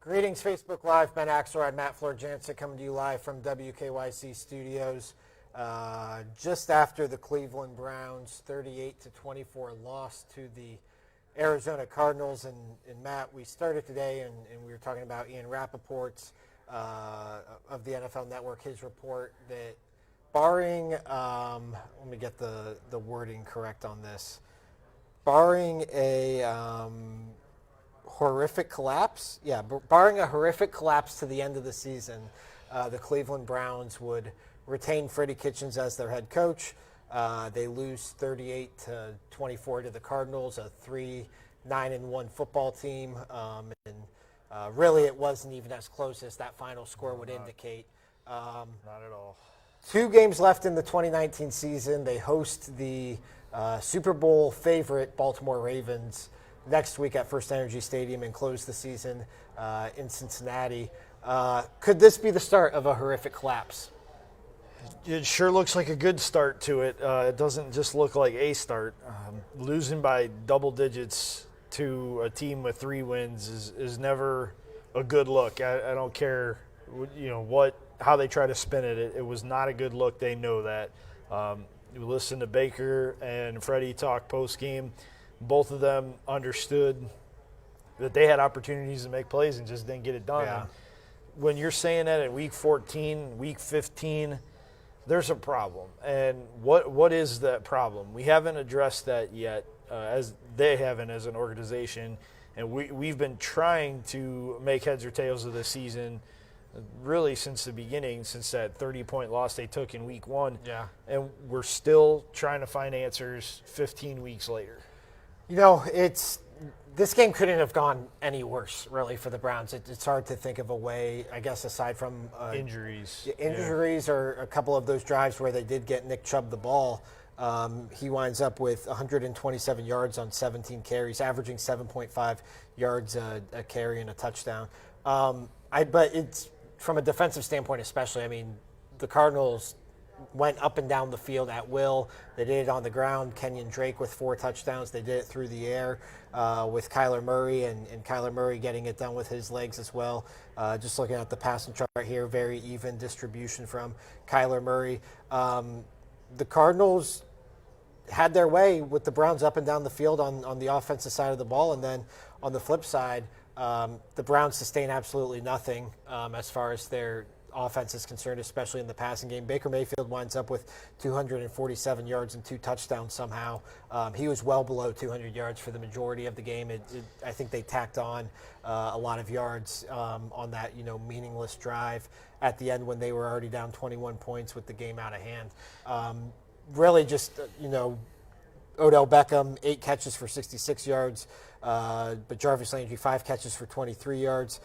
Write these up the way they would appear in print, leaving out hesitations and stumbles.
Greetings, Facebook Live. Ben Axelrod, Matt Florjancic coming to you live from WKYC Studios. Just after the Cleveland Browns 38-24 loss to the Arizona Cardinals. And Matt, we started today and we were talking about Ian Rappaport's of the NFL Network, his report that barring, let me get the wording correct on this, barring a horrific collapse. Yeah, barring a horrific collapse to the end of the season, the Cleveland Browns would retain Freddie Kitchens as their head coach. They lose 38-24 to the Cardinals, a 3-9-1 football team. Really, it wasn't even as close as that final score would indicate. Not at all. 2 games left in the 2019 season. They host the Super Bowl favorite Baltimore Ravens next week at First Energy Stadium and close the season in Cincinnati. Could this be the start of a horrific collapse? It sure looks like a good start to it. It doesn't just look like a start. Losing by double digits to a team with 3 wins is never a good look. I don't care, how they try to spin it. It was not a good look. They know that. You listen to Baker and Freddie talk post game. Both of them understood that they had opportunities to make plays and just didn't get it done. Yeah. When you're saying that at week 14, week 15, there's a problem. And what is that problem? We haven't addressed that yet, as they haven't as an organization. And we've been trying to make heads or tails of this season really since the beginning, since that 30-point loss they took in week 1. Yeah. And we're still trying to find answers 15 weeks later. This game couldn't have gone any worse, really, for the Browns. It's hard to think of a way, I guess, aside from Injuries or a couple of those drives where they did get Nick Chubb the ball. He winds up with 127 yards on 17 carries, averaging 7.5 yards a carry and a touchdown. But it's from a defensive standpoint, especially. I mean, the Cardinals went up and down the field at will. They did it on the ground. Kenyon Drake with 4 touchdowns. They did it through the air with Kyler Murray, and Kyler Murray getting it done with his legs as well. Just looking at the passing chart here, very even distribution from Kyler Murray. The Cardinals had their way with the Browns up and down the field on the offensive side of the ball, and then on the flip side, the Browns sustain absolutely nothing as far as their offense is concerned, especially in the passing game. Baker Mayfield winds up with 247 yards and 2 touchdowns somehow. He was well below 200 yards for the majority of the game. I think they tacked on a lot of yards on that meaningless drive at the end when they were already down 21 points with the game out of hand. Really just, Odell Beckham, 8 catches for 66 yards, but Jarvis Landry, 5 catches for 23 yards.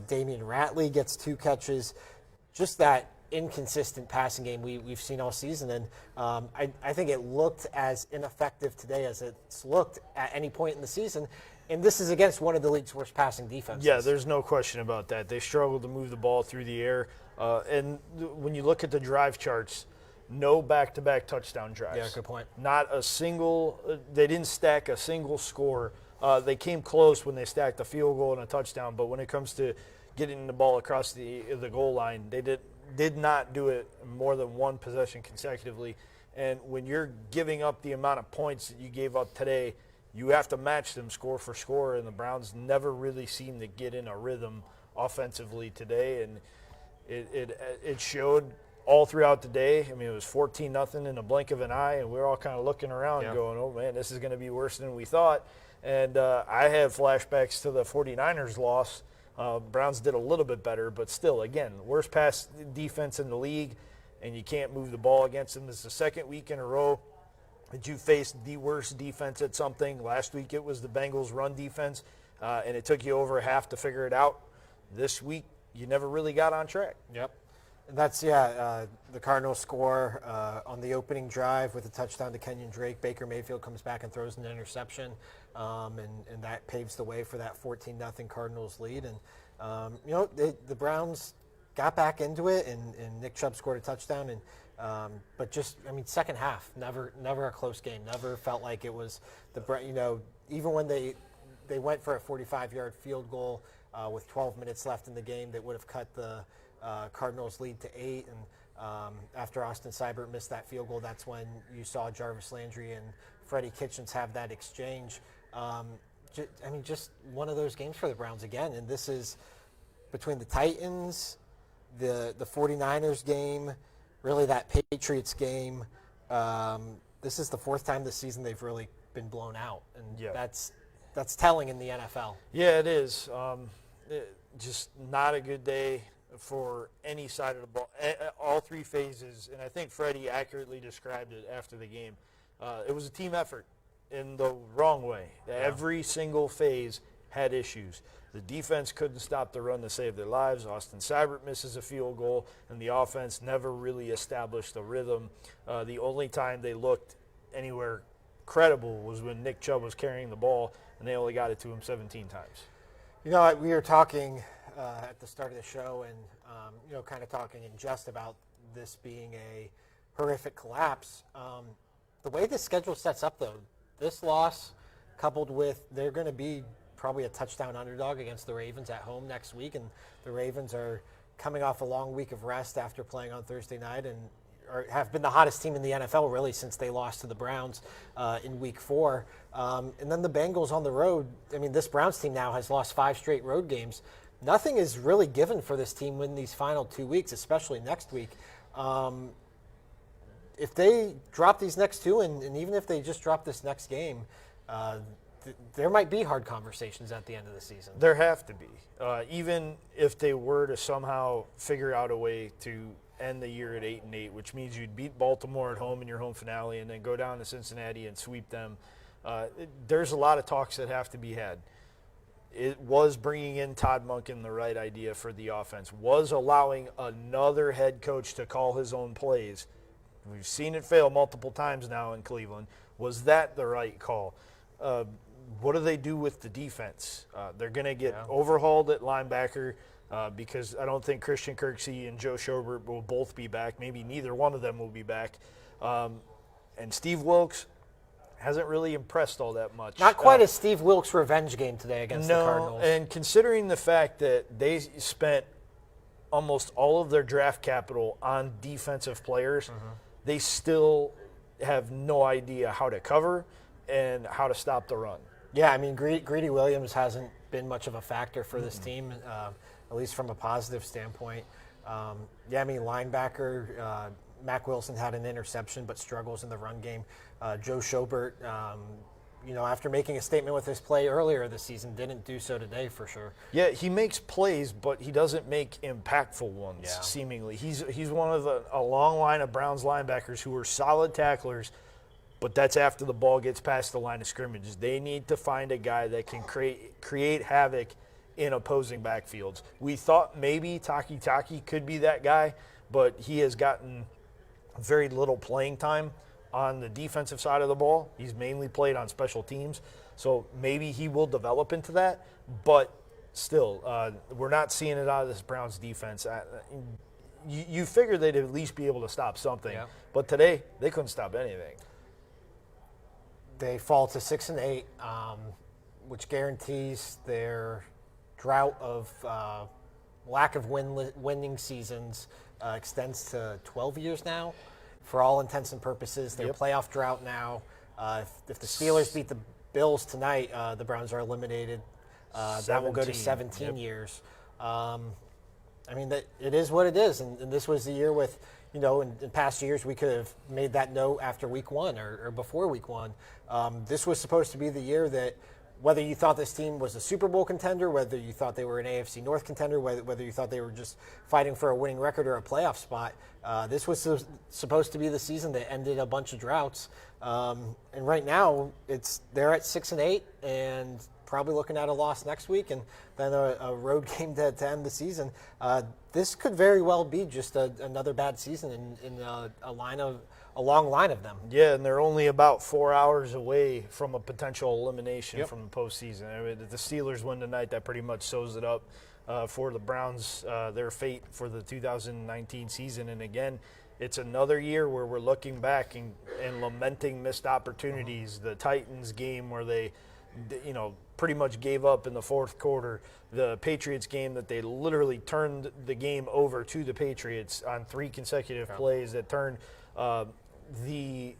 Damian Ratley gets 2 catches. Just that inconsistent passing game we've seen all season. And I think it looked as ineffective today as it's looked at any point in the season. And this is against one of the league's worst passing defenses. Yeah, there's no question about that. They struggled to move the ball through the air. And when you look at the drive charts, no back-to-back touchdown drives. Yeah, good point. Not a single – they didn't stack a single score. They came close when they stacked a field goal and a touchdown, but when it comes to getting the ball across the goal line, they did not do it more than one possession consecutively. And when you're giving up the amount of points that you gave up today, you have to match them score for score, and the Browns never really seemed to get in a rhythm offensively today, and it showed all throughout the day. I mean, it was 14-0 in a blink of an eye, and we were all kind of looking around going, oh, man, this is going to be worse than we thought. And I have flashbacks to the 49ers loss. Browns did a little bit better, but still, again, worst pass defense in the league, and you can't move the ball against them. This is the second week in a row that you faced the worst defense at something. Last week it was the Bengals' run defense, and it took you over a half to figure it out. This week you never really got on track. Yep. That's, the Cardinals score on the opening drive with a touchdown to Kenyon Drake. Baker Mayfield comes back and throws an interception, and that paves the way for that 14-0 Cardinals lead. And, the Browns got back into it, and Nick Chubb scored a touchdown. But second half, never a close game. Never felt like it was even when they went for a 45-yard field goal with 12 minutes left in the game that would have cut the Cardinals' lead to 8. And after Austin Seibert missed that field goal, that's when you saw Jarvis Landry and Freddie Kitchens have that exchange. Just one of those games for the Browns again. And this is between the Titans, the 49ers game, really that Patriots game. This is the fourth time this season they've really been blown out. And that's telling in the NFL. Yeah, it is. Just not a good day for any side of the ball. All three phases, and I think Freddie accurately described it after the game. It was a team effort in the wrong way. Yeah. Every single phase had issues. The defense couldn't stop the run to save their lives. Austin Seibert misses a field goal, and the offense never really established a rhythm. The only time they looked anywhere credible was when Nick Chubb was carrying the ball, and they only got it to him 17 times. You know, we were talking at the start of the show and, kind of talking in jest about this being a horrific collapse. The way the schedule sets up, though, this loss coupled with they're going to be probably a touchdown underdog against the Ravens at home next week, and the Ravens are coming off a long week of rest after playing on Thursday night and have been the hottest team in the NFL really since they lost to the Browns in Week 4. And then the Bengals on the road. I mean, this Browns team now has lost 5 straight road games. Nothing is really given for this team in these final 2 weeks, especially next week. If they drop these next 2, and even if they just drop this next game, there might be hard conversations at the end of the season. There have to be. Even if they were to somehow figure out a way to end the year at 8-8, which means you'd beat Baltimore at home in your home finale and then go down to Cincinnati and sweep them. There's a lot of talks that have to be had. It was bringing in Todd Monken the right idea for the offense, was allowing another head coach to call his own plays. We've seen it fail multiple times now in Cleveland. Was that the right call? What do they do with the defense? They're going to get overhauled at linebacker because I don't think Christian Kirksey and Joe Schobert will both be back. Maybe neither one of them will be back. And Steve Wilkes hasn't really impressed all that much. Not quite a Steve Wilkes revenge game today against the Cardinals. And considering the fact that they spent almost all of their draft capital on defensive players, they still have no idea how to cover and how to stop the run. Yeah, I mean, Greedy Williams hasn't been much of a factor for this team, at least from a positive standpoint. Linebacker, Mac Wilson had an interception but struggles in the run game. Joe Schobert, after making a statement with his play earlier this season, didn't do so today for sure. Yeah, he makes plays, but he doesn't make impactful ones, seemingly. He's one of a long line of Browns linebackers who are solid tacklers, but that's after the ball gets past the line of scrimmage. They need to find a guy that can create havoc in opposing backfields. We thought maybe Taki could be that guy, but he has gotten very little playing time on the defensive side of the ball. He's mainly played on special teams, so maybe he will develop into that. But still, we're not seeing it out of this Browns defense. You figure they'd at least be able to stop something, but today they couldn't stop anything. They fall to 6-8, which guarantees their drought of lack of winning seasons extends to 12 years now. For all intents and purposes, their playoff drought now. If the Steelers beat the Bills tonight, the Browns are eliminated. That will go to 17 years. It is what it is, and this was the year with, in past years we could have made that note after week 1 or before week 1. This was supposed to be the year that whether you thought this team was a Super Bowl contender, whether you thought they were an AFC North contender, whether you thought they were just fighting for a winning record or a playoff spot, this was supposed to be the season that ended a bunch of droughts. And right now, they're at 6-8 and probably looking at a loss next week and then a road game to end the season. This could very well be just another bad season in a long line of them. Yeah, and they're only about 4 hours away from a potential elimination from the postseason. I mean, if the Steelers win tonight, that pretty much sews it up for the Browns, their fate for the 2019 season. And again, it's another year where we're looking back and lamenting missed opportunities. The Titans game where they pretty much gave up in the fourth quarter. The Patriots game that they literally turned the game over to the Patriots on 3 consecutive plays that turned the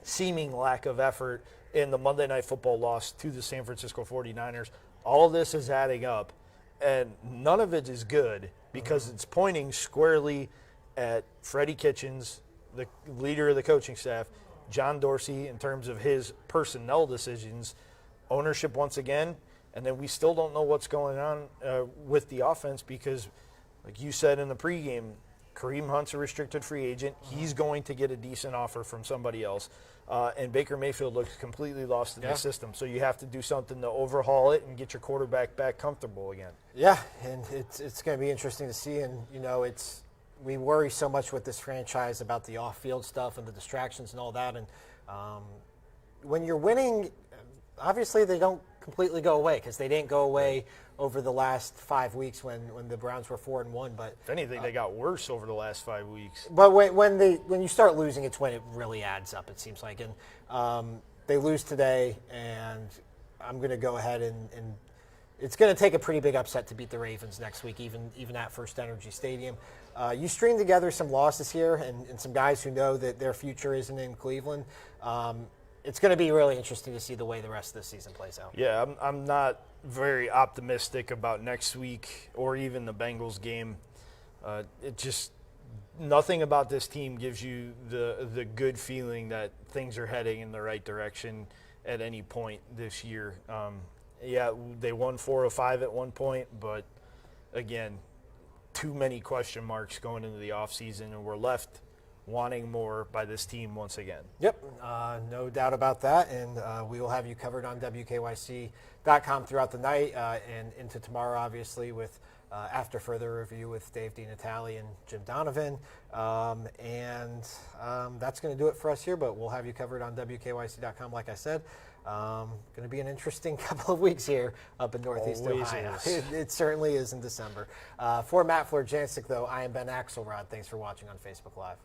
seeming lack of effort in the Monday Night Football loss to the San Francisco 49ers. All of this is adding up, and none of it is good because it's pointing squarely at Freddie Kitchens, the leader of the coaching staff, John Dorsey in terms of his personnel decisions, ownership once again, and then we still don't know what's going on with the offense because, like you said in the pregame, Kareem Hunt's a restricted free agent. He's going to get a decent offer from somebody else. And Baker Mayfield looks completely lost in the system. So you have to do something to overhaul it and get your quarterback back comfortable again. Yeah, and it's going to be interesting to see. And, we worry so much with this franchise about the off-field stuff and the distractions and all that. And when you're winning, obviously they don't completely go away because they didn't go away over the last 5 weeks when the Browns were 4-1. But if anything, they got worse over the last 5 weeks. But when you start losing, it's when it really adds up. It seems like, and they lose today, and I'm going to go ahead and it's going to take a pretty big upset to beat the Ravens next week, even at First Energy Stadium. You string together some losses here and some guys who know that their future isn't in Cleveland. It's going to be really interesting to see the way the rest of the season plays out. Yeah, I'm not very optimistic about next week or even the Bengals game. Nothing about this team gives you the good feeling that things are heading in the right direction at any point this year. They won 4 of 5 at one point, but again, too many question marks going into the offseason, and we're left wanting more by this team once again. Yep, no doubt about that, and we will have you covered on WKYC.com throughout the night and into tomorrow, obviously, with after further review with Dave DiNatale and Jim Donovan. That's going to do it for us here, but we'll have you covered on WKYC.com, like I said. Going to be an interesting couple of weeks here up in Northeast Ohio. It certainly is in December. For Matt Florjancic, though, I am Ben Axelrod. Thanks for watching on Facebook Live.